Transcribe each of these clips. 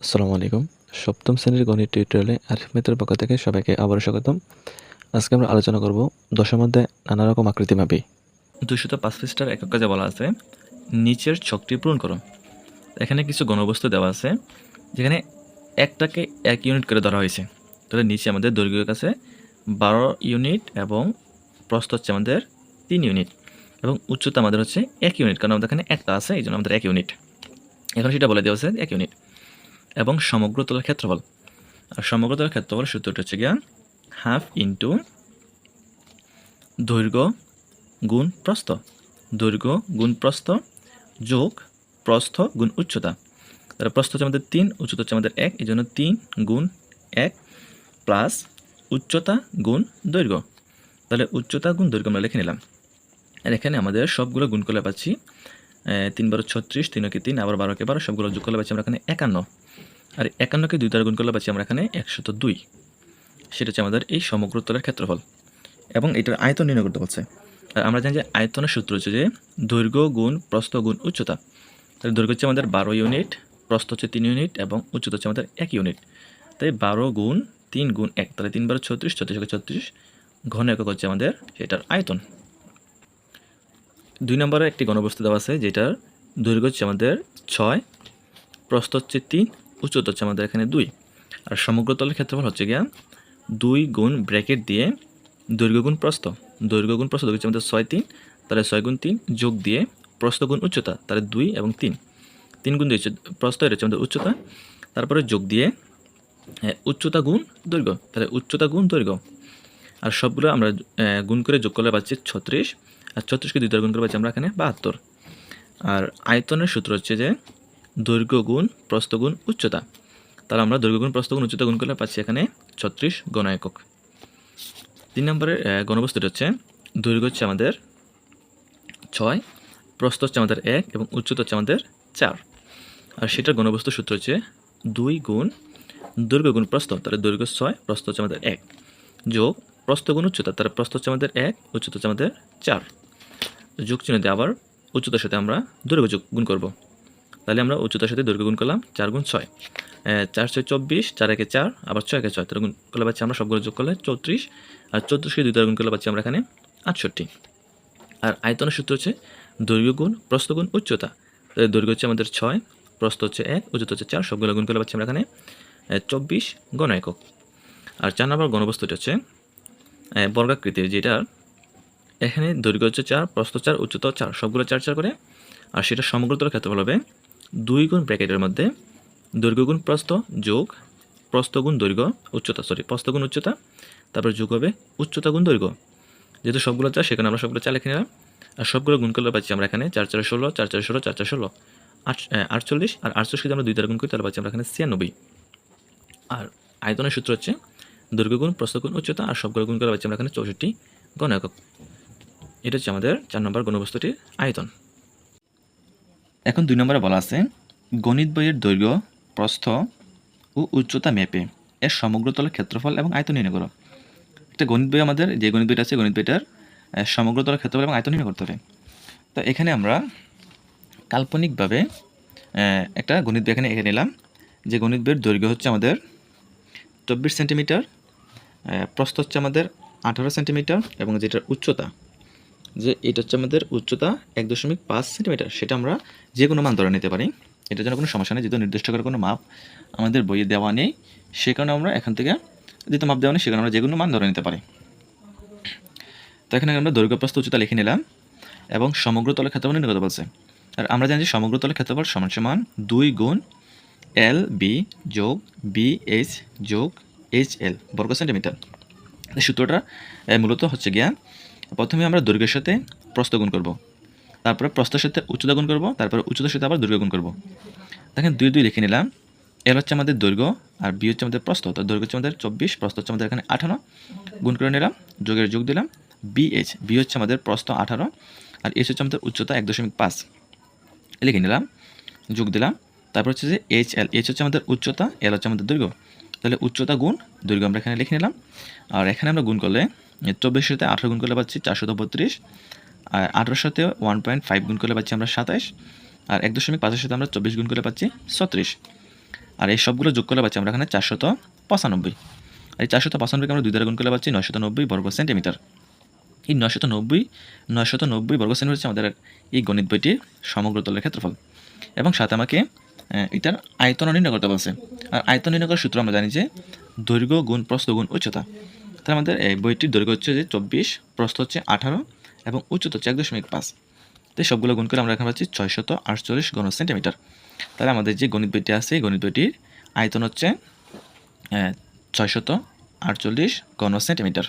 আসসালামু আলাইকুম। সপ্তম শ্রেণীর গণিত টিউটোরিয়ালে আরিফ মিত্রের পক্ষ থেকে সবাইকে আবারও স্বাগতম। আজকে আমরা আলোচনা করব দশের মধ্যে নানা রকম আকৃতি মাপি। 205 পৃষ্ঠার একক কাজে বলা আছে নিচের ছকটি পূরণ করো। এখানে কিছু গণবস্তু দেওয়া আছে যেখানে একটাকে 1 ইউনিট করে ধরা হয়েছে। তাহলে নিচে আমাদের দৈর্ঘ্যের কাছে 12 ইউনিট এবং প্রস্থ হচ্ছে আমাদের 3 ইউনিট এবং উচ্চতা আমাদের হচ্ছে 1 ইউনিট, কারণ আমাদের এখানে একটা আছে, এই জন্য আমাদের 1 ইউনিট। এখন সেটা বলে দেওয়া আছে 1 ইউনিট এবং সমগ্র তলের ক্ষেত্রফল। আর সমগ্র তলের ক্ষেত্রফল সূত্রটা হচ্ছে গিয়া হাফ ইন্টু দৈর্ঘ্য গুণ প্রস্থ, দৈর্ঘ্য গুণ প্রস্থ যোগ প্রস্থ গুণ উচ্চতা। তাহলে প্রস্থ হচ্ছে আমাদের 3, উচ্চতা হচ্ছে আমাদের 1, এই জন্য 3 গুণ 1 প্লাস উচ্চতা গুণ দৈর্ঘ্য। তাহলে উচ্চতা গুণ দৈর্ঘ্য আমরা লিখে নিলাম। আর এখানে আমাদের সবগুলো গুণ করলে পাচ্ছি 3 × 36, 3 × 3, আবার 12 × 12, সবগুলো যোগ করলে পাচ্ছি আমরা এখানে 51। আর 51কে 2 দ্বারা গুণ করলে পাচ্ছি আমরা এখানে 102। সেটা হচ্ছে আমাদের এই সমগ্র তলের ক্ষেত্রফল এবং এটার আয়তন নির্ণয় করতে বলছে। আর আমরা জানি যে আয়তনের সূত্র হচ্ছে যে দৈর্ঘ্য গুণ প্রস্থ গুণ উচ্চতা। তাহলে দৈর্ঘ্য হচ্ছে আমাদের 12 ইউনিট, প্রস্থ হচ্ছে 3 ইউনিট এবং উচ্চতা হচ্ছে আমাদের 1 ইউনিট। তাই 12 গুণ 3 গুণ 1, তাহলে 3 × 36, 36 × 36 ঘন একক হচ্ছে আমাদের সেটার আয়তন। 2 নম্বরে একটি ঘনবস্তু দেওয়া আছে যেটার দৈর্ঘ্য হচ্ছে আমাদের 6, প্রস্থ হচ্ছে 3, উচ্চতা হচ্ছে আমাদের এখানে 2। আর সমগ্র তলের ক্ষেত্রফল হচ্ছে গিয়া 2 গুণ ব্র্যাকেট দিয়ে দৈর্ঘ্য গুণ প্রস্থ, দৈর্ঘ্য গুণ প্রস্থ হচ্ছে আমাদের 6, 3, তাহলে 6 গুণ 3 যোগ দিয়ে প্রস্থ গুণ উচ্চতা, তাহলে 2 এবং 3, 3 গুণ 2 হচ্ছে প্রস্থ, এটা হচ্ছে আমাদের উচ্চতা, তারপরে যোগ দিয়ে উচ্চতা গুণ দৈর্ঘ্য, তাহলে উচ্চতা গুণ দৈর্ঘ্য। আর সবগুলো আমরা গুণ করে যোগ করলে পাচ্ছি 36, আর 36কে 2 দ্বারা গুণ করে পাচ্ছি আমরা এখানে 72। আর আয়তনের সূত্র হচ্ছে যে দৈর্ঘ্য গুণ প্রস্থ গুণ উচ্চতা। তাহলে আমরা দৈর্ঘ্য গুণ প্রস্থ গুণ উচ্চতা গুণ করলে পাচ্ছি এখানে 36 ঘন একক। 3 নম্বরের ঘনবস্তুটা হচ্ছে দৈর্ঘ্য হচ্ছে আমাদের 6, প্রস্থ হচ্ছে আমাদের 1 এবং উচ্চতা হচ্ছে আমাদের 4। আর সেটার ঘনবস্তুর সূত্র হচ্ছে 2 গুণ দৈর্ঘ্য গুণ প্রস্থ, তাহলে দৈর্ঘ্য 6, প্রস্থ হচ্ছে আমাদের 1 যোগ প্রস্থ গুণ উচ্চতা, তাহলে প্রস্থ হচ্ছে আমাদের 1, উচ্চতা হচ্ছে আমাদের 4। যোগ চিহ্ন দিয়ে আবার উচ্চতার সাথে আমরা দৈর্ঘ্য যোগ গুণ করব। তাহলে আমরা উচ্চতার সাথে দৈর্ঘ্য গুণ করলাম 4 গুণ 6, 4 6 24, 4 1 4, আবার 6 1 6, তাহলে গুণ করলে পাচ্ছি আমরা সবগুলো যোগ করলে 34, আর 34কে 2 দ্বারা গুণ করলে পাচ্ছি আমরা এখানে 68। আর আয়তনের সূত্র হচ্ছে দৈর্ঘ্য গুণ প্রস্থ গুণ উচ্চতা। তাহলে দৈর্ঘ্য হচ্ছে আমাদের 6, প্রস্থ হচ্ছে 1, উচ্চতা হচ্ছে 4, সবগুলো গুণ করলে পাচ্ছি আমরা এখানে 24 ঘন একক। আর 4 নম্বর ঘনবস্তুটি হচ্ছে বর্গাকৃতির, যেটা এখানে দৈর্ঘ্য হচ্ছে 4, প্রস্থ 4, উচ্চতা 4, সবগুলো 4 4 করে। আর সেটা সমগ্র তলের ক্ষেত্রফল হবে 2 গুণ ব্র্যাকেটের মধ্যে দৈর্ঘ্য গুণ প্রস্থ যোগ প্রস্থ গুণ দৈর্ঘ্য উচ্চতা, প্রস্থ গুণ উচ্চতা, তারপর যোগ হবে উচ্চতা গুণ দৈর্ঘ্য। যেহেতু সবগুলো 4, সেখানে আমরা সবগুলো 4 লিখে নিলাম। আর সবগুলো গুণ করলে পাচ্ছি আমরা এখানে 4 4 16, 4 4 16, 4 4 16, 48। আর 48কে যদি আমরা 2 দ্বারা গুণ করি তাহলে পাচ্ছি আমরা এখানে 96। আর আয়তনের সূত্র হচ্ছে দৈর্ঘ্য গুণ প্রস্থ গুণ উচ্চতা, আর সবগুলো গুণ করলে পাচ্ছি আমরা এখানে 64 ঘন একক। এটা হচ্ছে আমাদের 4 নম্বর ঘনবস্তুটির আয়তন। এখন 2 নম্বরে বলা আছে গণিত বইয়ের দৈর্ঘ্য প্রস্থ ও উচ্চতা মেপে এর সমগ্র তলের ক্ষেত্রফল এবং আয়তন নির্ণয় করো। একটা গণিত বই, আমাদের যে গণিত বইটা আছে, গণিত বইটার সমগ্র তলের ক্ষেত্রফল এবং আয়তন নির্ণয় করতে হবে। তো এখানে আমরা কাল্পনিকভাবে একটা গণিত বই এখানে এঁকে নিলাম। যে গণিত বইয়ের দৈর্ঘ্য হচ্ছে আমাদের 24 সেন্টিমিটার, প্রস্থ হচ্ছে আমাদের 18 সেন্টিমিটার, এবং যেটার উচ্চতা, যে এটা হচ্ছে আমাদের উচ্চতা 1.5 সেন্টিমিটার, সেটা আমরা যে কোনো মান ধরে নিতে পারি। এটার জন্য কোনো সমস্যা নেই, যেহেতু নির্দিষ্ট করে কোনো মাপ আমাদের বইয়ে দেওয়া নেই, সে কারণে আমরা এখান থেকে, যেহেতু মাপ দেওয়া নেই, সেখানে আমরা যে কোনো মান ধরে নিতে পারি। তো এখানে আমরা দৈর্ঘ্য প্রস্থ উচ্চতা লিখে নিলাম এবং সমগ্র তলের ক্ষেত্রফল নির্ণয় করতে বলছে। আর আমরা জানি যে সমগ্র তলের ক্ষেত্রফল সমান সমান 2 গুণ এল বি যোগ বি এইচ যোগ এইচ এল বর্গ সেন্টিমিটার। এই সূত্রটা মূলত হচ্ছে গিয়া, প্রথমে আমরা দৈর্ঘ্যের সাথে প্রস্থ গুণ করব, তারপরে প্রস্থের সাথে উচ্চতা গুণ করব, তারপরে উচ্চতার সাথে আবার দৈর্ঘ্য গুণ করব। দেখেন 2 2 লিখে নিলাম। এল হচ্ছে আমাদের দৈর্ঘ্য আর বি হচ্ছে আমাদের প্রস্থ, তো দৈর্ঘ্য হচ্ছে আমাদের 24, প্রস্থ হচ্ছে আমাদের এখানে 18, গুণ করে নিলাম, যোগের যোগ দিলাম। বি হচ্ছে আমাদের প্রস্থ 18, আর এস হচ্ছে আমাদের উচ্চতা 1.5 লিখে নিলাম, যোগ দিলাম। তারপর হচ্ছে যে এইচ হচ্ছে আমাদের উচ্চতা, এল হচ্ছে আমাদের দৈর্ঘ্য, তাহলে উচ্চতা গুণ দৈর্ঘ্য আমরা এখানে লিখে নিলাম। আর এখানে আমরা গুণ করলে 24 সাথে 18 গুণ করলে পাচ্ছি 432, আর 18 সাথে 1.5 গুণ করলে পাচ্ছি আমরা 27, আর 1.5 সাথে আমরা 24 গুণ করলে পাচ্ছি 36। আর এই সবগুলো যোগ করলে পাচ্ছি আমরা এখানে 495। আর এই 495কে আমরা 2 দ্বারা গুণ করলে পাচ্ছি 990 বর্গ সেন্টিমিটার। এই 990 বর্গ সেন্টিমিটার হচ্ছে আমাদের এই গণিত বইটির সমগ্র তলের ক্ষেত্রফল। এবং সাথে আমাকে এটার আয়তন নির্ণয় করতে বলছে। আর আয়তন নির্ণয় করার সূত্র আমরা জানি যে দৈর্ঘ্য গুণ প্রস্থ গুণ উচ্চতা। তাহলে আমাদের এই বইটির দৈর্ঘ্য হচ্ছে যে 24, প্রস্থ হচ্ছে 18 এবং উচ্চতা হচ্ছে 1.5। তো এই সবগুলো গুণ করে আমরা এখানে পাচ্ছি 648 ঘন সেন্টিমিটার। তাহলে আমাদের যে গণিত বইটি আছে এই গণিত বইটির আয়তন হচ্ছে 648 ঘন সেন্টিমিটার।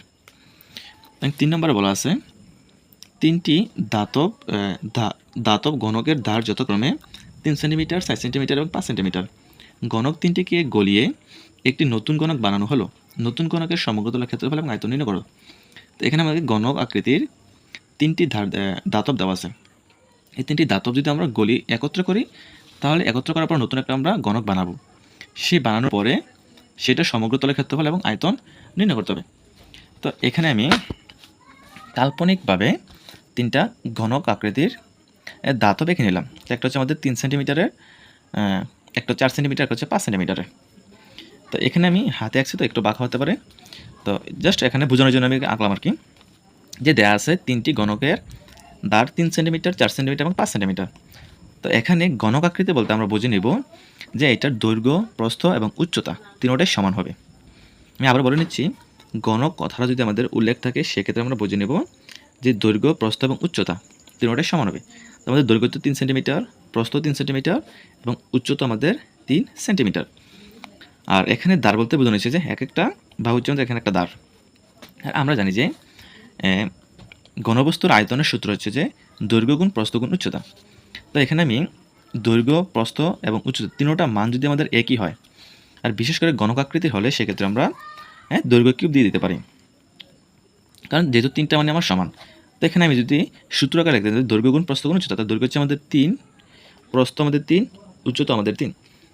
3 নম্বরে বলা আছে 3টি দাতব ঘনকের ধার যথাক্রমে 3 সেন্টিমিটার, 4 সেন্টিমিটার এবং 5 সেন্টিমিটার। ঘনক 3টিকে গলিয়ে একটি নতুন ঘনক বানানো হলো। নতুন ঘনকের সমগ্র তলের ক্ষেত্রফল এবং আয়তন নির্ণয় করো। তো এখানে আমাদের ঘনক আকৃতির 3টি দাতব দেওয়া আছে। এই 3টি দাতব যদি আমরা গলি একত্র করি, তাহলে একত্র করার পর নতুন একটা আমরা ঘনক বানাবো। সেই বানানোর পরে সেটা সমগ্র তলের ক্ষেত্রফল এবং আয়তন নির্ণয় করতে হবে। তো এখানে আমি কাল্পনিকভাবে 3টা ঘনক আকৃতির দাতব এঁকে নিলাম। তো একটা হচ্ছে আমাদের 3 সেন্টিমিটারের, একটা 4 সেন্টিমিটার, একটা হচ্ছে 5 সেন্টিমিটারের। তো এখানে আমি হাতে আঁকছি, তো একটু বাঁকা হতে পারে। তো জাস্ট এখানে বোঝানোর জন্য আমি আঁকলাম আর কি, যে দেয়া আছে 3টি ঘনকের দাঁড় 3 সেন্টিমিটার, 4 সেন্টিমিটার এবং 5 সেন্টিমিটার। তো এখানে ঘনক আকৃতি বলতে আমরা বুঝে নেব যে এটার দৈর্ঘ্য, প্রস্থ এবং উচ্চতা তিনটাই সমান হবে। আমি আবার বলে নিচ্ছি, ঘনক কথাটা যদি আমাদের উল্লেখ থাকে সেক্ষেত্রে আমরা বুঝে নেব যে দৈর্ঘ্য, প্রস্থ এবং উচ্চতা তিনটাই সমান হবে। তো আমাদের দৈর্ঘ্য তো 3 সেন্টিমিটার, প্রস্থ 3 সেন্টিমিটার এবং উচ্চতা আমাদের 3 সেন্টিমিটার। আর এখানে দাঁড় বলতে বোঝানো হয়েছে যে এক একটা বাহুর জন্য এখানে একটা দাঁড়। আর আমরা জানি যে ঘনবস্তুর আয়তনের সূত্র হচ্ছে যে দৈর্ঘ্য গুণ প্রস্থ গুণ উচ্চতা। তো এখানে আমি দৈর্ঘ্য, প্রস্থ এবং উচ্চতা তিনটা মান যদি আমাদের একই হয়, আর বিশেষ করে ঘনক আকৃতির হলে সেক্ষেত্রে আমরা দৈর্ঘ্য কিউব দিয়ে দিতে পারি, কারণ যেহেতু 3টা মানে আমার সমান। তো এখানে আমি যদি সূত্র আকারে লিখতে চাই দৈর্ঘ্য গুণ প্রস্থ গুণ উচ্চতা, তার দৈর্ঘ্য হচ্ছে আমাদের 3, প্রস্থ আমাদের 3, উচ্চতা আমাদের 3।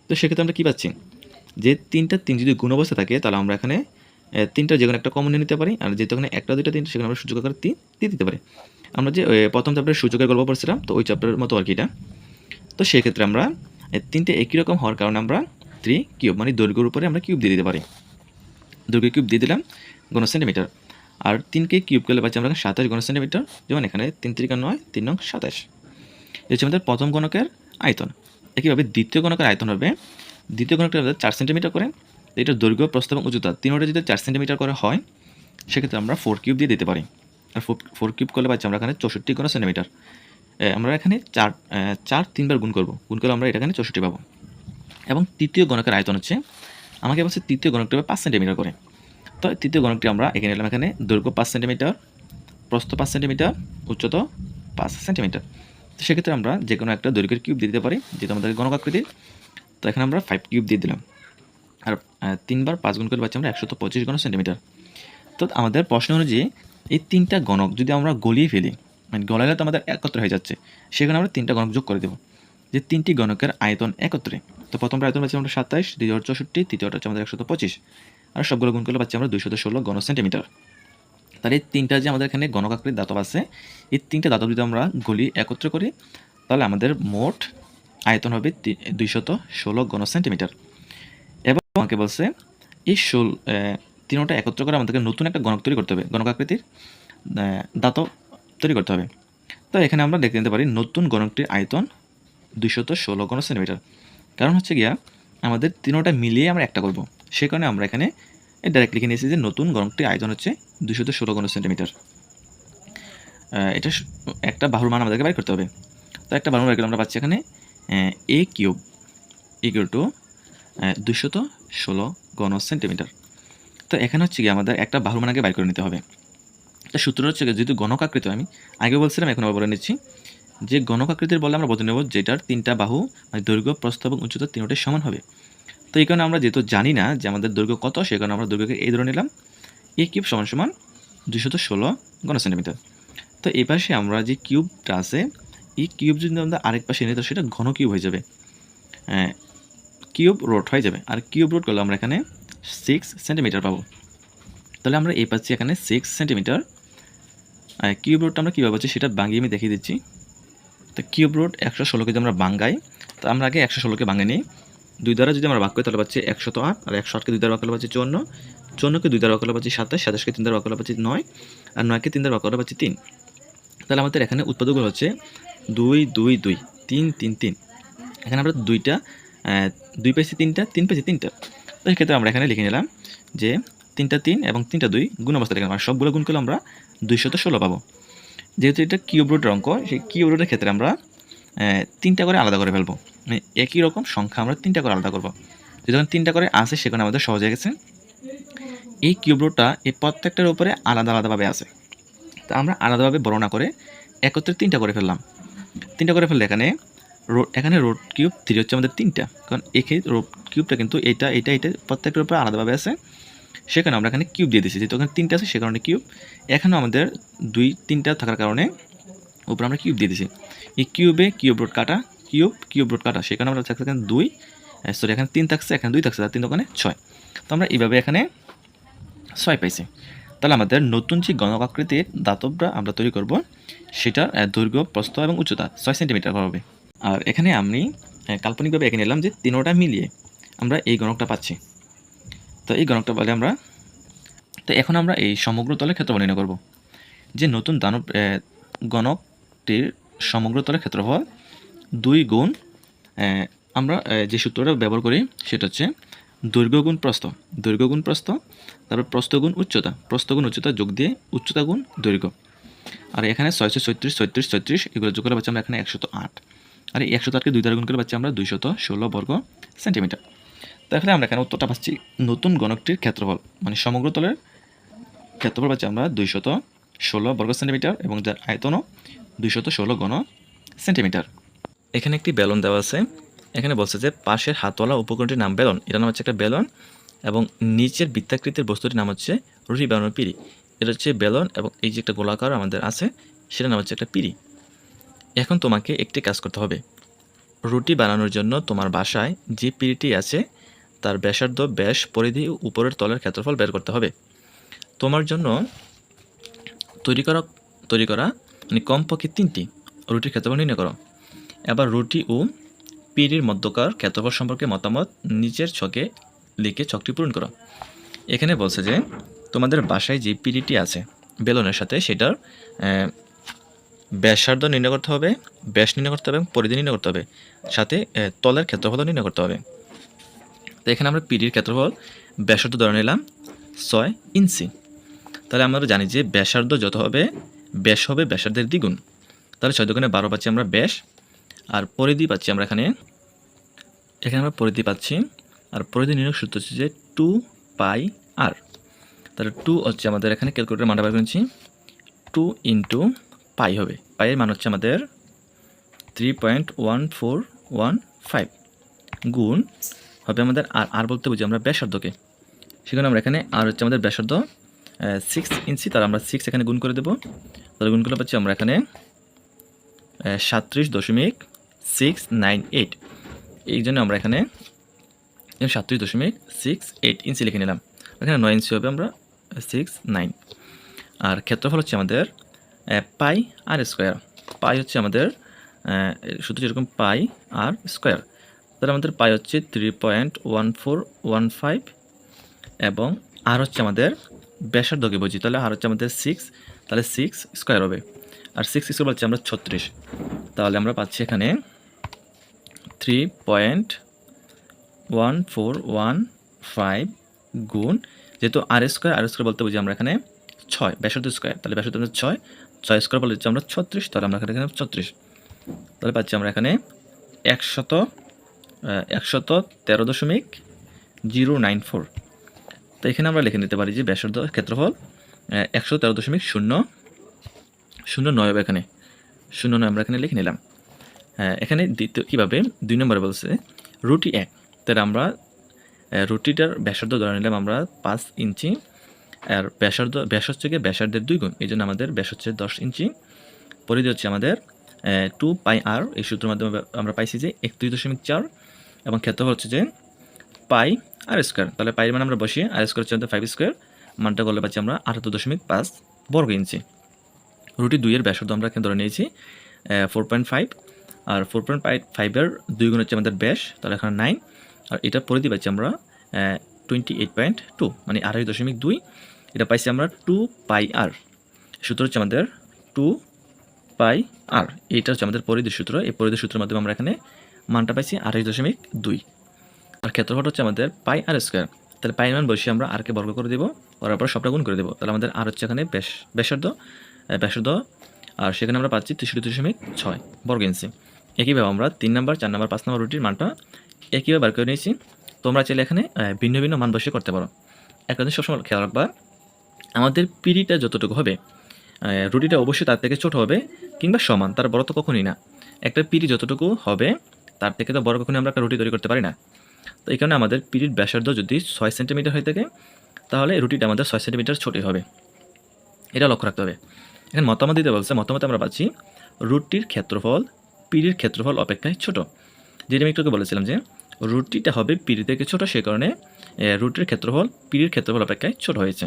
তো সেক্ষেত্রে আমরা কী পাচ্ছি, যে 3টা 3 যদি গুণ অবস্থা থাকে তাহলে আমরা এখানে 3টার যে কোনো একটা কমন নিয়ে নিতে পারি। আর যেহেতু এখানে একটা, দুইটা, 3 সেখানে আমরা সূচক আকারে 3 দিয়ে দিতে পারি। আমরা যে প্রথম চ্যাপ্টারে সূচকের গল্প পড়ছিলাম, তো ওই চ্যাপ্টারের মতো আর কি এটা। তো সেক্ষেত্রে আমরা 3টে একই রকম হওয়ার কারণে আমরা 3 কিউব মানে দৈর্ঘ্যের উপরে আমরা কিউব দিয়ে দিতে পারি। দৈর্ঘ্য কিউব দিয়ে দিলাম ঘন সেন্টিমিটার। আর 3কে কিউব করলে পাচ্ছি আমরা 27 ঘন সেন্টিমিটার, যেমন এখানে 3 3 9, 3 9 27। এই হচ্ছে আমাদের প্রথম ঘনকের আয়তন। একইভাবে দ্বিতীয় ঘনকের আয়তন হবে, দ্বিতীয় ঘনকটা আমাদের 4 সেন্টিমিটার করে। এটার দৈর্ঘ্য, প্রস্থ এবং উচ্চতা তিনটা যদি 4 সেন্টিমিটার করে হয়, সেক্ষেত্রে আমরা 4 কিউব দিয়ে দিতে পারি। আর 4 কিউব করলে পাচ্ছি আমরা এখানে 64 ঘন সেন্টিমিটার। আমরা এখানে 4 3বার গুণ করবো, গুণ করলে আমরা এটা এখানে 64 পাবো। এবং তৃতীয় ঘনকের আয়তন হচ্ছে, আমাকে বলছে তৃতীয় ঘনকটি হবে 5 সেন্টিমিটার করে। তো তৃতীয় ঘনকটি আমরা এখানে নিলাম, এখানে দৈর্ঘ্য 5 সেন্টিমিটার, প্রস্থ 5 সেন্টিমিটার, উচ্চতা 5 সেন্টিমিটার। তো সেক্ষেত্রে আমরা যে কোনো একটা দৈর্ঘ্যের কিউব দিয়ে দিতে পারি, যেটা আমাদের ঘনক আকৃতির। তো এখানে আমরা 5 কিউব দিয়ে দিলাম। আর 3বার 5 গুণ করে পাচ্ছি আমরা 125 ঘন সেন্টিমিটার। তো আমাদের প্রশ্ন অনুযায়ী এই 3টা ঘনক যদি আমরা গলিয়ে ফেলি, মানে গলালে তো আমাদের একত্র হয়ে যাচ্ছে, সেখানে আমরা 3টা ঘনক যোগ করে দেবো, যে 3টি ঘনকের আয়তন একত্রে। তো প্রথমটা আয়তন পাচ্ছি আমরা 27, দ্বিতীয়টা 64, তৃতীয়টা হচ্ছে আমাদের 125। আর সবগুলো গুণ করলে পাচ্ছি আমরা 216 ঘন সেন্টিমিটার। তাহলে এই 3টা যে আমাদের এখানে ঘনক আকৃতির দাতব আছে, এই 3টা দাতব যদি আমরা গলি একত্র করি, তাহলে আমাদের মোট আয়তন হবে 216 ঘন সেন্টিমিটার। এবং আমাকে বলছে এই 3টা একত্র করে আমাদেরকে নতুন একটা ঘনক তৈরি করতে হবে, ঘনক আকৃতির দাতব তৈরি করতে হবে। তো এখানে আমরা দেখতে নিতে পারি নতুন ঘনকটির আয়তন 216 ঘন সেন্টিমিটার। কারণ হচ্ছে গিয়া আমাদের 3টা মিলিয়ে আমরা একটা করব, সে কারণে আমরা এখানে ডাইরেক্ট লিখে নিয়েছি যে নতুন ঘনকটির আয়তন হচ্ছে 216 ঘন সেন্টিমিটার। এটা একটা বাহুর মান আমাদেরকে বের করতে হবে। তো একটা বাহুর বের করলে আমরা পাচ্ছি এখানে a কিউব ইকুয়াল টু 216 ঘন সেন্টিমিটার। তো এখানে হচ্ছে কি আমাদের একটা বাহুর মান আগে বের করে নিতে হবে। তো সূত্র হচ্ছে যেহেতু ঘনক আকৃতি, আমি আগে বলছিলাম এখন আবার বলে নিচ্ছি, যে ঘনক আকৃতির বলে আমরা বুঝে নেব যেটার 3টা বাহু মানে দৈর্ঘ্য, প্রস্থ এবং উচ্চতা তিনটাই সমান হবে। তো এই কারণে আমরা যেহেতু জানি না যে আমাদের দৈর্ঘ্য কত, সেই কারণে আমরা দৈর্ঘ্যকে এই ধরে নিলাম a কিউব সমান সমান 216 ঘন সেন্টিমিটার। তো এই পাশে আমরা যে কিউবটা আছে, এই কিউব যদি আমরা আরেক পাশে নিই তো সেটা ঘন কিউব হয়ে যাবে, কিউব রুট হয়ে যাবে। আর কিউব রুট করলে আমরা এখানে 6 সেন্টিমিটার পাবো। তাহলে আমরা এই পাচ্ছি এখানে 6 সেন্টিমিটার। কিউব রুটটা আমরা কীভাবে পাচ্ছি সেটা ভাঙিয়ে আমি দেখিয়ে দিচ্ছি। তো কিউব রুট 116কে যদি আমরা ভাঙাই, তো আমরা আগে 116কে ভাঙে নিই, 2 দ্বারা যদি আমরা ভাগ করি তাহলে পাচ্ছি 108, আর 108কে 2 দ্বারা ভাগ করলে পাচ্ছি 54, 54কে 2 দ্বারা ভাগ করলে পাচ্ছি 27, 27কে 3 দ্বারা ভাগ করলে পাচ্ছি 9, আর 9কে 3 দ্বারা ভাগ করলে পাচ্ছি 3। তাহলে আমাদের এখানে উৎপাদকগুলো হচ্ছে 2 2 2 3 3 3। এখানে আমরা 2 পাইছি 3টা, 3 পাইছি 3টা। তো এই ক্ষেত্রে আমরা এখানে লিখে নিলাম যে 3টা 3 এবং 3টা 2 গুণ অবস্থা লিখলাম, আর সবগুলো গুণ করলে আমরা 216 পাবো। যেহেতু এটা কিউব রুটের অঙ্ক, সেই কিউব রুটের ক্ষেত্রে আমরা 3টা করে আলাদা করে ফেলবো, মানে একই রকম সংখ্যা আমরা 3টা করে আলাদা করবো। যখন 3টা করে আছে সেখানে আমাদের সহজ হয়ে গেছে। এই কিউব রুটটা এই প্রত্যেকটার উপরে আলাদা আলাদাভাবে আছে, তা আমরা আলাদাভাবে বর্ণনা করে একত্রে 3টা করে ফেললাম। 3টা করে ফেললে এখানে রুট কিউব 3 হচ্ছে আমাদের 3টা, কারণ এখানে রুট কিউবটা কিন্তু এটা প্রত্যেকটার উপরে আলাদাভাবে আছে, সেখানে আমরা এখানে কিউব দিয়ে দিচ্ছি, যেহেতু ওখানে 3টা আছে সে কারণে কিউব। এখানেও আমাদের 2 3টা থাকার কারণে উপরে আমরা কিউব দিয়ে দিচ্ছি। এই কিউবে কিউব রুট কাটা, কিউব রুট কাটা, সেখানে আমরা থাকছে এখানে 2, সরি এখানে 3 থাকছে, এখানে 2 থাকছে, তার 3 ওখানে 6। তো আমরা এইভাবে এখানে 6 পাইছি। তাহলে আমাদের নতুন যে গণক আকৃতির দাতবটা আমরা তৈরি করব, সেটার দৈর্ঘ্য, প্রস্থ এবং উচ্চতা 6 সেন্টিমিটার হবে। আর এখানে আমি কাল্পনিকভাবে এঁকে নিলাম যে তিনোটা মিলিয়ে আমরা এই গণকটা পাচ্ছি। তো এই গণকটা বলে আমরা, তো এখন আমরা এই সমগ্র তলের ক্ষেত্রফল নির্ণয় করব। যে নতুন গণকটির সমগ্র তলের ক্ষেত্রফল 2 গুণ আমরা যে সূত্রটা ব্যবহার করি সেটা হচ্ছে দৈর্ঘ্য গুণ প্রস্থ, তারপর প্রস্থ গুণ উচ্চতা যোগ দিয়ে উচ্চতা গুণ দৈর্ঘ্য। আর এখানে 636 36 36 এগুলো যোগ করে পাচ্ছি আমরা এখানে 108, আর এই 108কে 2 দ্বারা গুণ করে পাচ্ছি আমরা 216 বর্গ সেন্টিমিটার। তাহলে আমরা এখানে উত্তরটা পাচ্ছি নতুন গণকটির ক্ষেত্রফল, মানে সমগ্র তলের ক্ষেত্রফল পাচ্ছি আমরা 216 বর্গ সেন্টিমিটার, এবং যার আয়তনও 216 ঘন সেন্টিমিটার। এখানে একটি বেলন দেওয়া আছে। এখানে বলছে যে পাশের হাতওয়ালা উপকরণটির নাম বেলন, এটার নাম হচ্ছে একটা বেলন, এবং নিচের বৃত্তাকৃতির বস্তুটির নাম হচ্ছে রুটি বানানোর পিঁড়ি। এটা হচ্ছে বেলন, এবং এই যে একটা গোলাকার আমাদের আছে সেটার নাম হচ্ছে একটা পিঁড়ি। এখন তোমাকে একটি কাজ করতে হবে। রুটি বানানোর জন্য তোমার বাসায় যে পিঁড়িটি আছে তার ব্যাসার্ধ, ব্যাস, পরিধি ও উপরের তলের ক্ষেত্রফল বের করতে হবে। তোমার জন্য তৈরি করা মানে কমপক্ষে 3টি রুটির ক্ষেত্রফল নির্ণয় করো। এবার রুটি ও পিঁড়ির মধ্যকার ক্ষেত্রফল সম্পর্কে মতামত নিচের ছকে লিখে ছকটি পূরণ করো। এখানে বলছে যে তোমাদের বাসায় যে পিঁড়িটি আছে বেলনের সাথে, সেটার ব্যাসার্ধ নির্ণয় করতে হবে, ব্যাস নির্ণয় করতে হবে এবং পরিধি নির্ণয় করতে হবে, সাথে তলের ক্ষেত্রফল নির্ণয় করতে হবে। তো এখানে আমরা পিঁড়ির ক্ষেত্রফল ব্যাসার্ধ ধরে নিলাম 6 ইঞ্চি। তাহলে আমরা জানি যে ব্যাসার্ধ যত হবে, ব্যাস হবে ব্যাসার্ধের দ্বিগুণ। তাহলে 6 দুগুণে 12 পাচ্ছি আমরা ব্যাস, আর পরিধি পাচ্ছি আমরা এখানে আমরা পরিধি পাচ্ছি, আর পরিধি নির্ণয় সূত্র হচ্ছে যে 2 পাই আর। তাহলে 2 হচ্ছে আমাদের এখানে ক্যালকুলেটর মানটা বের করেছি, 2 ইন্টু পাই হবে, পাইয়ের মান হচ্ছে আমাদের 3.1415 গুণ হবে আমাদের আর বলতে বুঝি আমরা ব্যাসার্ধকে, সেখানে আমরা এখানে আর হচ্ছে আমাদের ব্যাসার্ধ 6 ইঞ্চি, তাহলে আমরা 6 এখানে গুণ করে দেবো। তাহলে গুণ করলে পাচ্ছি আমরা এখানে 37.698, এই জন্য আমরা এখানে 37.68 ইঞ্চি লিখে নিলাম। এখানে 9 ইঞ্চি হবে, আমরা 69। আর ক্ষেত্রফল হচ্ছে আমাদের পাই আর স্কোয়ার। পাই হচ্ছে আমাদের শুধু যেরকম পাই আর স্কোয়ার, তাহলে আমাদের পাই হচ্ছে 3.1415, এবং আর হচ্ছে আমাদের ব্যাসার্ধকে বুঝি, তাহলে আর হচ্ছে আমাদের 6, তাহলে 6 স্কোয়ার হবে, আর 6 স্কোয়ার পাচ্ছি আমরা 36। তাহলে আমরা পাচ্ছি এখানে 3.1415 গুণ, যেহেতু আর স্কোয়ার বলতে বুঝি আমরা এখানে 6 ব্যাসার্ধ স্কোয়ার, তাহলে ব্যাসার্ধ 6 স্কোয়ার বলে হচ্ছে আমরা 36, তাহলে আমরা এখানে 36, তাহলে পাচ্ছি আমরা এখানে 113.094। তো এখানে আমরা লিখে নিতে পারি যে ব্যাসার্ধ ক্ষেত্রফল 113.009 হবে, এখানে 09 আমরা এখানে লিখে নিলাম। এখানে দ্বিতীয় কীভাবে 2 নম্বরে বলছে রুটি 1, তাহলে আমরা রুটিটার ব্যাসার্ধ ধরে নিলাম আমরা 5 ইঞ্চি, আর ব্যাস হচ্ছে গিয়ে ব্যাসার্ধের 2 গুণ, এই জন্য আমাদের ব্যাস হচ্ছে 10 ইঞ্চি, পরিধি হচ্ছে আমাদের 2 পাই আর, এই সূত্রের মাধ্যমে আমরা পাইছি যে 31.4, এবং ক্ষেত্রফল হচ্ছে যে পাই আর স্কোয়ার। তাহলে পাইয়ের মান আমরা বসিয়ে আর স্কোয়ার হচ্ছে 5 স্কোয়ার, মানটা করলে পাচ্ছি আমরা 78.5 বর্গ ইঞ্চি। রুটি 2 এর ব্যাসার্ধ আমরা এখানে ধরে নিয়েছি 4.5, আর 4.5 এর 2 গুণ হচ্ছে আমাদের ব্যাস, তাহলে এখানে 9, আর এটা পরিধি পাইছি আমরা 28.2 মানে 28.2, এটা পাইছি আমরা 2πr। সূত্র হচ্ছে আমাদের 2πr, এইটা হচ্ছে আমাদের পরিধির সূত্র। এই পরিধির সূত্রের মাধ্যমে আমরা এখানে মানটা পাইছি 28.2। আর ক্ষেত্রফল হচ্ছে আমাদের πr স্কোয়ার। তাহলে পাই মান বসে আমরা আরকে বর্গ করে দেবো, করার পর সবটা গুণ করে দেবো। তাহলে আমাদের আর হচ্ছে এখানে ব্যাসার্ধ, আর সেখানে আমরা পাচ্ছি 63.6 বর্গ ইঞ্চি। একইভাবে আমরা 3 নাম্বার, 4 নাম্বার, 5 নাম্বার রুটির মানটা একইভাবে বার করে নিয়েছি। তোমরা চাইলে এখানে ভিন্ন ভিন্ন মান বসে করতে পারো। একটা জিনিস সবসময় খেয়াল রাখবা, আমাদের পিড়িটা যতটুকু হবে রুটিটা অবশ্যই তার থেকে ছোট হবে কিংবা সমান, তার বড় তো কখনোই না। একটা পিড়ি যতটুকু হবে তার থেকে তো বড় কখনোই আমরা একটা রুটি তৈরি করতে পারি না। তো এই কারণে আমাদের পিড়ির ব্যাসার্ধ যদি 6 সেন্টিমিটার হয়ে থাকে তাহলে রুটিটা আমাদের 6 সেন্টিমিটার ছোটই হবে, এটা লক্ষ্য রাখতে হবে। এখানে মতামত দিতে বলছে, মতামতে আমরা পাচ্ছি রুটির ক্ষেত্রফল পিড়ির ক্ষেত্রফল অপেক্ষায় ছোট। যেটা আমি একটু আগে বলেছিলাম যে রুটিটা হবে পিড়ি থেকে ছোট, সে কারণে রুটির ক্ষেত্রফল পিড়ির ক্ষেত্রফল অপেক্ষায় ছোট হয়েছে।